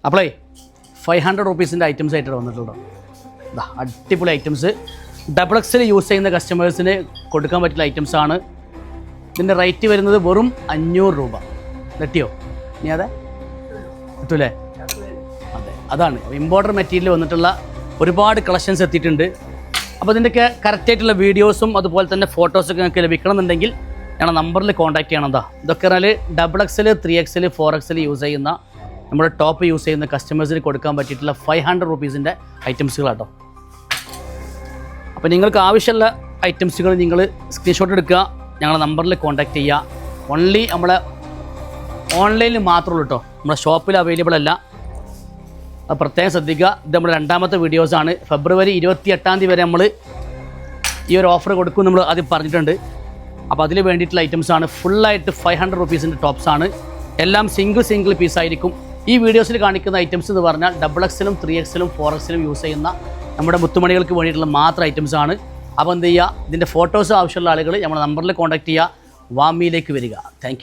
അപ്പോളേ 500 റുപ്പീസിൻ്റെ items ആയിട്ട് വന്നിട്ടുണ്ടോ? ഇതാ അടിപൊളി ഐറ്റംസ്, ഡബിൾ എക്സിൽ യൂസ് ചെയ്യുന്ന കസ്റ്റമേഴ്സിന് കൊടുക്കാൻ പറ്റുന്ന ഐറ്റംസാണ്. ഇതിൻ്റെ റേറ്റ് വരുന്നത് വെറും 500 രൂപ. കിട്ടിയോ? ഇനി അതെ കിട്ടൂലേ? അതെ, അതാണ് ഇമ്പോർട്ടർ മെറ്റീരിയൽ വന്നിട്ടുള്ള ഒരുപാട് കളക്ഷൻസ് എത്തിയിട്ടുണ്ട്. അപ്പോൾ ഇതിൻ്റെയൊക്കെ കറക്റ്റായിട്ടുള്ള വീഡിയോസും അതുപോലെ തന്നെ ഫോട്ടോസൊക്കെ നിങ്ങൾക്ക് ലഭിക്കണമെന്നുണ്ടെങ്കിൽ ഞങ്ങളുടെ നമ്പറിൽ കോൺടാക്ട് ചെയ്യണം. ഇതൊക്കെ പറഞ്ഞാൽ double XL 3XL 4XL use ചെയ്യുന്ന നമ്മുടെ ടോപ്പ് യൂസ് ചെയ്യുന്ന കസ്റ്റമേഴ്സിന് കൊടുക്കാൻ പറ്റിയിട്ടുള്ള 500 റുപ്പീസിൻ്റെ ഐറ്റംസുകളാട്ടോ. അപ്പോൾ നിങ്ങൾക്ക് ആവശ്യമുള്ള ഐറ്റംസുകൾ നിങ്ങൾ സ്ക്രീൻഷോട്ട് എടുക്കുക, ഞങ്ങളുടെ നമ്പറിൽ കോൺടാക്ട് ചെയ്യുക. ഓൺലി നമ്മളെ ഓൺലൈനിൽ മാത്രമേ ഉള്ളൂ കേട്ടോ, നമ്മുടെ ഷോപ്പിൽ അവൈലബിൾ അല്ല. അത് പ്രത്യേകം ശ്രദ്ധിക്കുക. ഇത് നമ്മുടെ രണ്ടാമത്തെ വീഡിയോസാണ്. ഫെബ്രുവരി 28 വരെ നമ്മൾ ഈ ഒരു ഓഫർ കൊടുക്കും നമ്മൾ ആദ്യം പറഞ്ഞിട്ടുണ്ട്. അപ്പോൾ അതിന് വേണ്ടിയിട്ടുള്ള ഐറ്റംസാണ്. ഫുള്ളായിട്ട് 500 റുപ്പീസിൻ്റെ ടോപ്സാണ്. എല്ലാം സിംഗിൾ പീസായിരിക്കും. ഈ വീഡിയോസിൽ കാണിക്കുന്ന ഐറ്റംസ് എന്ന് പറഞ്ഞാൽ ഡബിൾ എക്സലും 3XL 4XL യൂസ് ചെയ്യുന്ന നമ്മുടെ മുത്തുമണികൾക്ക് വേണ്ടിയിട്ടുള്ള മാത്രം ഐറ്റംസാണ്. അപ്പോൾ എന്ത് ചെയ്യുക, ഇതിൻ്റെ ഫോട്ടോസ് ആവശ്യമുള്ള ആളുകൾ നമ്മുടെ നമ്പറിൽ കോൺടാക്ട് ചെയ്യുക, വാമിയിലേക്ക് വരിക. താങ്ക്